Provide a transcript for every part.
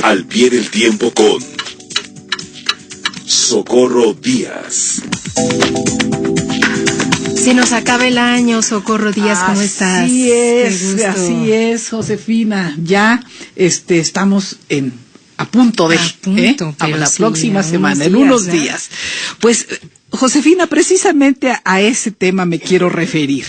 Al pie del tiempo con Socorro Díaz. Se nos acaba el año, Socorro Díaz, ¿cómo estás? Así es, Josefina. Ya estamos a punto de a la próxima semana, en unos días. Pues, Josefina, precisamente a ese tema me quiero referir.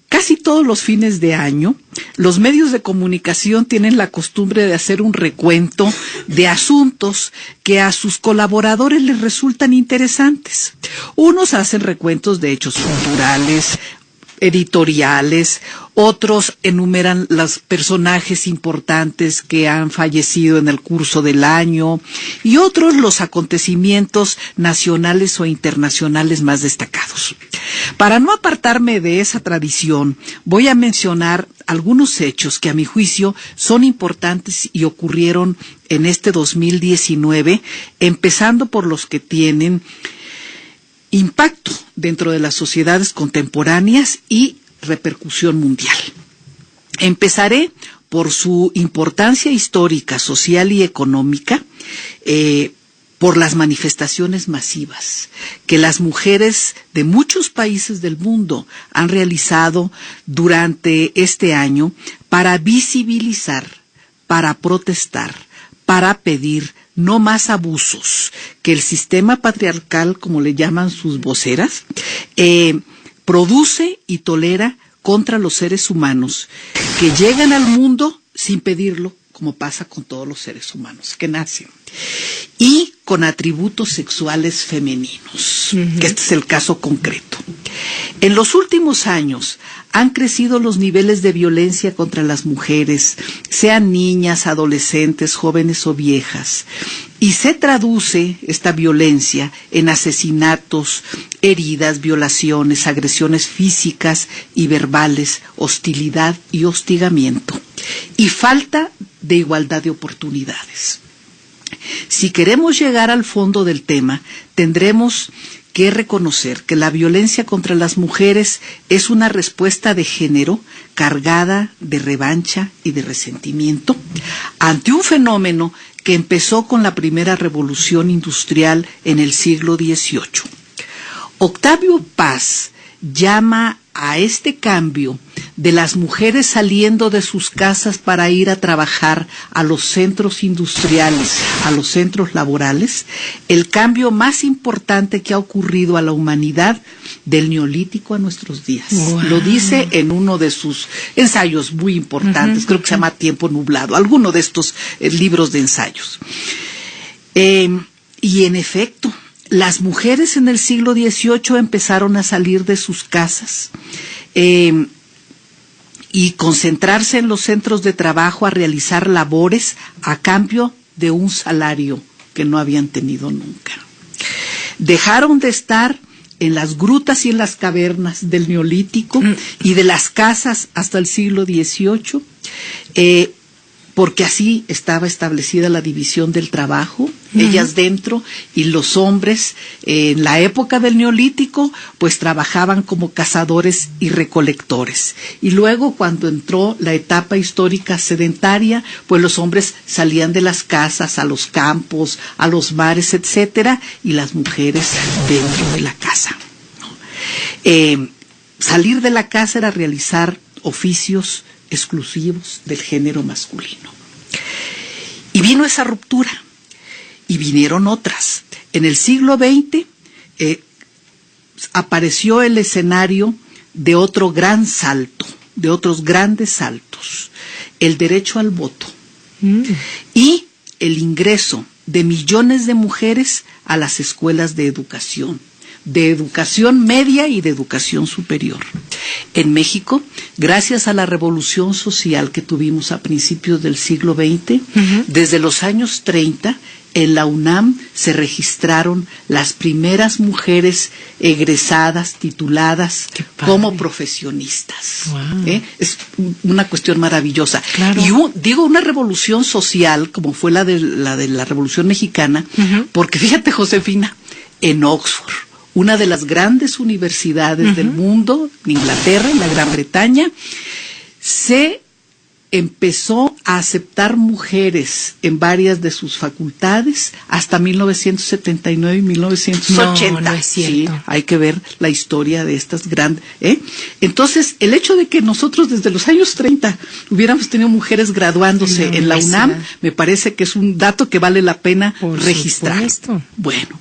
Casi todos los fines de año, los medios de comunicación tienen la costumbre de hacer un recuento de asuntos que a sus colaboradores les resultan interesantes. Unos hacen recuentos de hechos culturales, editoriales, otros enumeran los personajes importantes que han fallecido en el curso del año y otros los acontecimientos nacionales o internacionales más destacados. Para no apartarme de esa tradición, voy a mencionar algunos hechos que a mi juicio son importantes y ocurrieron en este 2019, empezando por los que tienen impacto dentro de las sociedades contemporáneas y repercusión mundial. Empezaré por su importancia histórica, social y económica, por las manifestaciones masivas que las mujeres de muchos países del mundo han realizado durante este año para visibilizar, para protestar, para pedir no más abusos que el sistema patriarcal, como le llaman sus voceras, produce y tolera contra los seres humanos que llegan al mundo sin pedirlo, como pasa con todos los seres humanos que nacen, y con atributos sexuales femeninos, que este es el caso concreto. En los últimos años han crecido los niveles de violencia contra las mujeres, sean niñas, adolescentes, jóvenes o viejas, y se traduce esta violencia en asesinatos, heridas, violaciones, agresiones físicas y verbales, hostilidad y hostigamiento, y falta de igualdad de oportunidades. Si queremos llegar al fondo del tema, tendremos que reconocer que la violencia contra las mujeres es una respuesta de género cargada de revancha y de resentimiento ante un fenómeno que empezó con la primera revolución industrial en el siglo XVIII. Octavio Paz llama a este cambio de las mujeres saliendo de sus casas para ir a trabajar a los centros industriales, a los centros laborales, el cambio más importante que ha ocurrido a la humanidad del Neolítico a nuestros días. Wow. Lo dice en uno de sus ensayos muy importantes, creo que se llama Tiempo Nublado, alguno de estos libros de ensayos. Y en efecto, las mujeres en el siglo XVIII empezaron a salir de sus casas y concentrarse en los centros de trabajo a realizar labores a cambio de un salario que no habían tenido nunca. Dejaron de estar en las grutas y en las cavernas del Neolítico y de las casas hasta el siglo XVIII, porque así estaba establecida la división del trabajo, ellas dentro y los hombres en la época del Neolítico pues trabajaban como cazadores y recolectores, y luego cuando entró la etapa histórica sedentaria pues los hombres salían de las casas a los campos, a los mares, etcétera, y las mujeres dentro de la casa. Salir de la casa era realizar oficios exclusivos del género masculino. Y vino esa ruptura, y vinieron otras. En el siglo XX apareció el escenario de otro gran salto, de otros grandes saltos, el derecho al voto y el ingreso de millones de mujeres a las escuelas de educación media y de educación superior. En México, gracias a la revolución social que tuvimos a principios del siglo XX, desde los años 30, en la UNAM se registraron las primeras mujeres egresadas, tituladas como profesionistas. Wow. Es una cuestión maravillosa. Claro. Y digo una revolución social como fue la de la Revolución Mexicana, porque fíjate, Josefina, en Oxford, una de las grandes universidades del mundo, en Inglaterra, en la Gran Bretaña, se empezó a aceptar mujeres en varias de sus facultades hasta 1979 y 1980. No es cierto. Sí, hay que ver la historia de estas grandes. Entonces, el hecho de que nosotros desde los años 30 hubiéramos tenido mujeres graduándose en la UNAM, me parece que es un dato que vale la pena registrar. Supuesto. Bueno,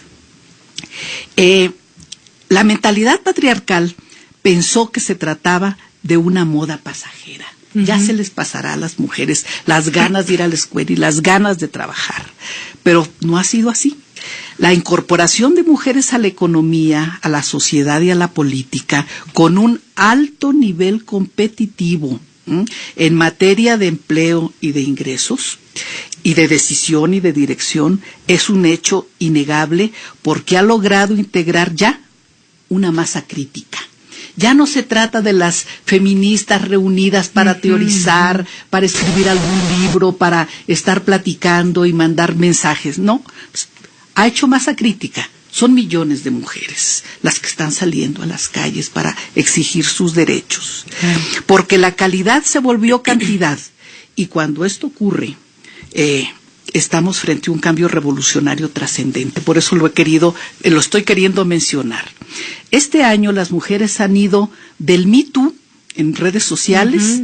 la mentalidad patriarcal pensó que se trataba de una moda pasajera. Ya se les pasará a las mujeres las ganas de ir a la escuela y las ganas de trabajar. Pero no ha sido así. La incorporación de mujeres a la economía, a la sociedad y a la política con un alto nivel competitivo en materia de empleo y de ingresos y de decisión y de dirección es un hecho innegable porque ha logrado integrar ya una masa crítica. Ya no se trata de las feministas reunidas para teorizar, para escribir algún libro, para estar platicando y mandar mensajes. No, ha hecho masa crítica. Son millones de mujeres las que están saliendo a las calles para exigir sus derechos. Porque la calidad se volvió cantidad. Y cuando esto ocurre, estamos frente a un cambio revolucionario trascendente. Por eso lo estoy queriendo mencionar. Este año las mujeres han ido del Me Too en redes sociales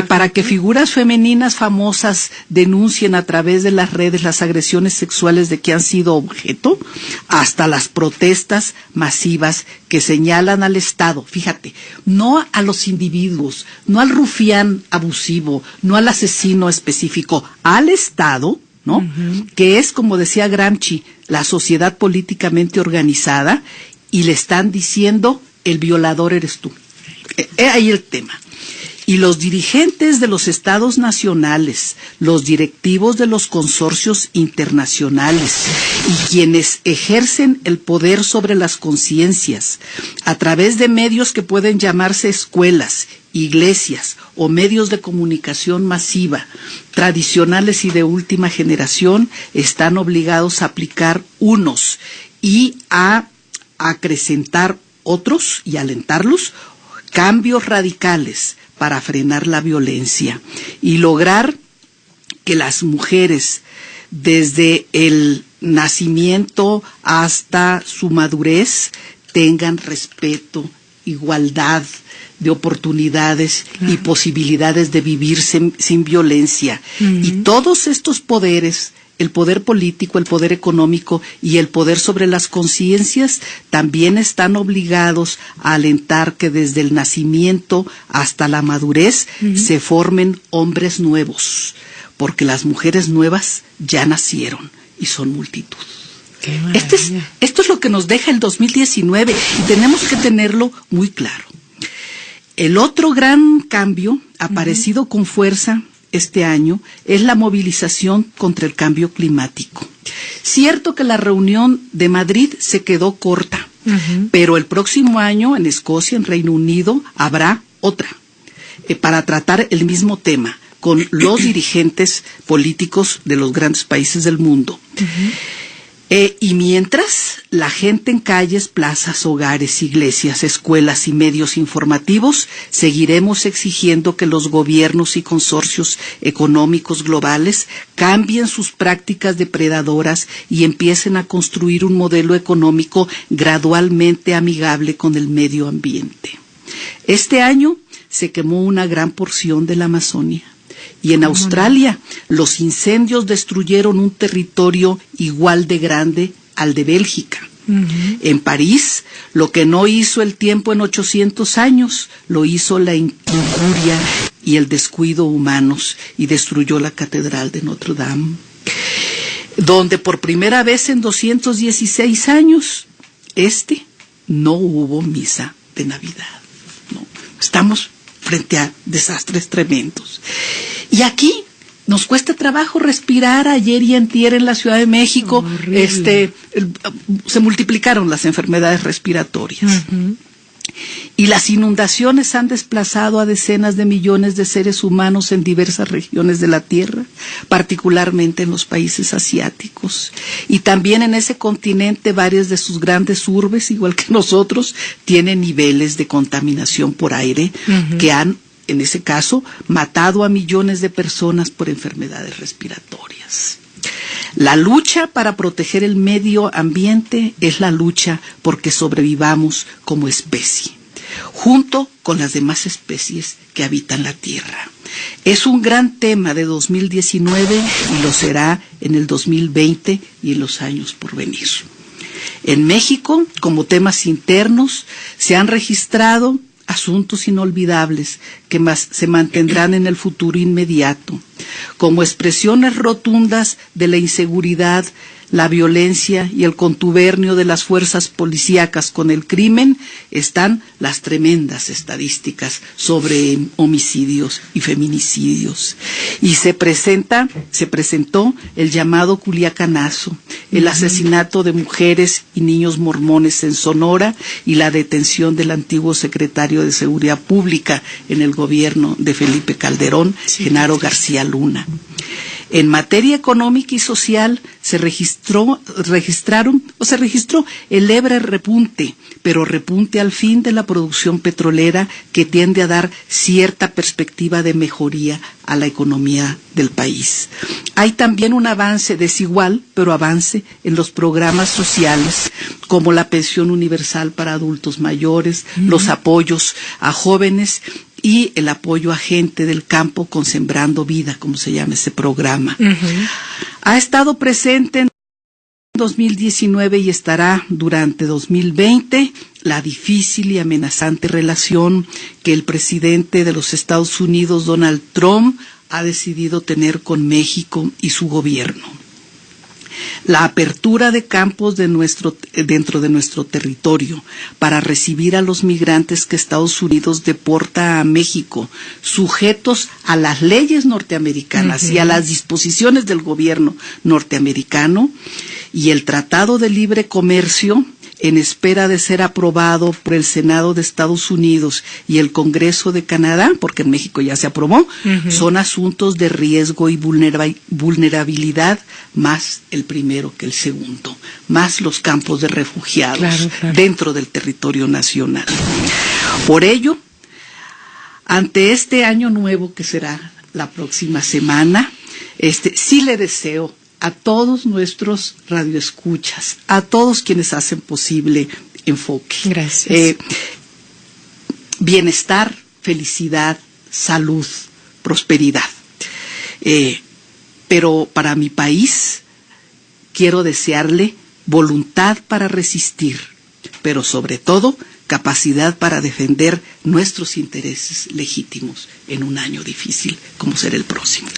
para que figuras femeninas famosas denuncien a través de las redes las agresiones sexuales de que han sido objeto, hasta las protestas masivas que señalan al Estado. Fíjate, no a los individuos, no al rufián abusivo, no al asesino específico, al Estado, ¿no? Que es, como decía Gramsci, la sociedad políticamente organizada, y le están diciendo, el violador eres tú. Ahí el tema. Y los dirigentes de los estados nacionales, los directivos de los consorcios internacionales y quienes ejercen el poder sobre las conciencias a través de medios que pueden llamarse escuelas, iglesias o medios de comunicación masiva, tradicionales y de última generación, están obligados a aplicar unos y a acrecentar otros y alentarlos cambios radicales para frenar la violencia y lograr que las mujeres, desde el nacimiento hasta su madurez, tengan respeto, igualdad de oportunidades y posibilidades de vivir sin violencia. Y todos estos poderes, el poder político, el poder económico y el poder sobre las conciencias, también están obligados a alentar que desde el nacimiento hasta la madurez se formen hombres nuevos, porque las mujeres nuevas ya nacieron y son multitud. Esto es lo que nos deja el 2019 y tenemos que tenerlo muy claro. El otro gran cambio aparecido con fuerza este año es la movilización contra el cambio climático. Cierto que la reunión de Madrid se quedó corta, pero el próximo año en Escocia, en Reino Unido, habrá otra para tratar el mismo tema con los dirigentes políticos de los grandes países del mundo. Y mientras la gente en calles, plazas, hogares, iglesias, escuelas y medios informativos, seguiremos exigiendo que los gobiernos y consorcios económicos globales cambien sus prácticas depredadoras y empiecen a construir un modelo económico gradualmente amigable con el medio ambiente. Este año se quemó una gran porción de la Amazonia. Y en Australia, los incendios destruyeron un territorio igual de grande al de Bélgica. En París, lo que no hizo el tiempo en 800 años, lo hizo la injuria y el descuido humanos y destruyó la Catedral de Notre Dame, donde por primera vez en 216 años, no hubo misa de Navidad. No, estamos frente a desastres tremendos. Y aquí nos cuesta trabajo respirar. Ayer y antier en la Ciudad de México se multiplicaron las enfermedades respiratorias. Y las inundaciones han desplazado a decenas de millones de seres humanos en diversas regiones de la Tierra, particularmente en los países asiáticos. Y también en ese continente varias de sus grandes urbes, igual que nosotros, tienen niveles de contaminación por aire que han en ese caso, matado a millones de personas por enfermedades respiratorias. La lucha para proteger el medio ambiente es la lucha porque sobrevivamos como especie, junto con las demás especies que habitan la Tierra. Es un gran tema de 2019 y lo será en el 2020 y en los años por venir. En México, como temas internos, se han registrado asuntos inolvidables que se mantendrán en el futuro inmediato, como expresiones rotundas de la inseguridad, la violencia y el contubernio de las fuerzas policíacas con el crimen, están las tremendas estadísticas sobre homicidios y feminicidios. Y se presentó el llamado Culiacanazo, el asesinato de mujeres y niños mormones en Sonora y la detención del antiguo secretario de Seguridad Pública en el gobierno de Felipe Calderón, Genaro García Luna. En materia económica y social se registró el leve repunte, pero repunte al fin de la producción petrolera que tiende a dar cierta perspectiva de mejoría a la economía del país. Hay también un avance desigual, pero avance en los programas sociales, como la pensión universal para adultos mayores, los apoyos a jóvenes y el apoyo a gente del campo con Sembrando Vida, como se llama ese programa. Ha estado presente en 2019 y estará durante 2020 la difícil y amenazante relación que el presidente de los Estados Unidos, Donald Trump, ha decidido tener con México y su gobierno. La apertura de campos dentro de nuestro territorio para recibir a los migrantes que Estados Unidos deporta a México, sujetos a las leyes norteamericanas y a las disposiciones del gobierno norteamericano, y el Tratado de Libre Comercio, en espera de ser aprobado por el Senado de Estados Unidos y el Congreso de Canadá, porque en México ya se aprobó, son asuntos de riesgo y vulnerabilidad, más el primero que el segundo, más los campos de refugiados dentro del territorio nacional. Por ello, ante este año nuevo que será la próxima semana, sí le deseo a todos nuestros radioescuchas, a todos quienes hacen posible Enfoque. Gracias. Bienestar, felicidad, salud, prosperidad. Pero para mi país quiero desearle voluntad para resistir, pero sobre todo capacidad para defender nuestros intereses legítimos en un año difícil como será el próximo.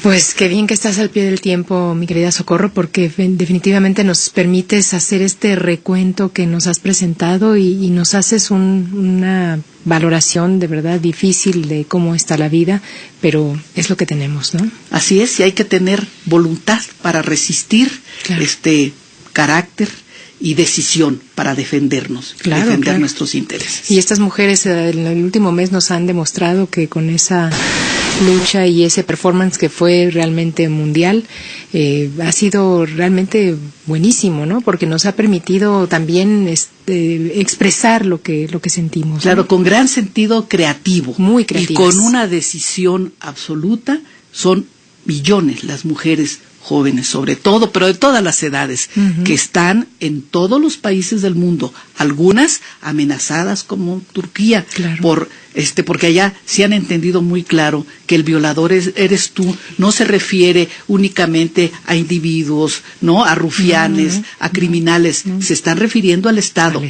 Pues qué bien que estás al pie del tiempo, mi querida Socorro, porque definitivamente nos permites hacer este recuento que nos has presentado y nos haces una valoración de verdad difícil de cómo está la vida, pero es lo que tenemos, ¿no? Así es, y hay que tener voluntad para resistir, claro, carácter y decisión para defendernos, defender nuestros intereses. Y estas mujeres en el último mes nos han demostrado que con esa lucha y ese performance que fue realmente mundial, ha sido realmente buenísimo, ¿no? Porque nos ha permitido también expresar lo que sentimos. Claro, ¿no? Con gran sentido creativo. Muy creativas. Y con una decisión absoluta. Son millones las mujeres jóvenes, sobre todo, pero de todas las edades, que están en todos los países del mundo, algunas amenazadas como Turquía, porque allá se han entendido muy claro que el violador eres tú, no se refiere únicamente a individuos, no, a rufianes, a criminales, se están refiriendo al Estado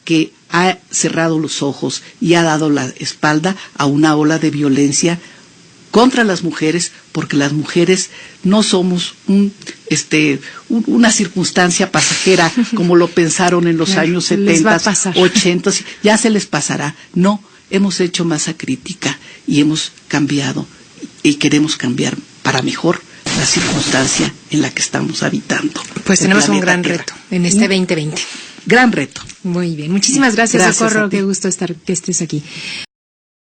que ha cerrado los ojos y ha dado la espalda a una ola de violencia contra las mujeres, porque las mujeres no somos una circunstancia pasajera como lo pensaron en los años 70, 80, ya se les pasará. No, hemos hecho masa crítica y hemos cambiado y queremos cambiar para mejor la circunstancia en la que estamos habitando. Pues tenemos un gran reto en este 2020. Gran reto. Muy bien, muchísimas gracias, Socorro, qué gusto que estés aquí.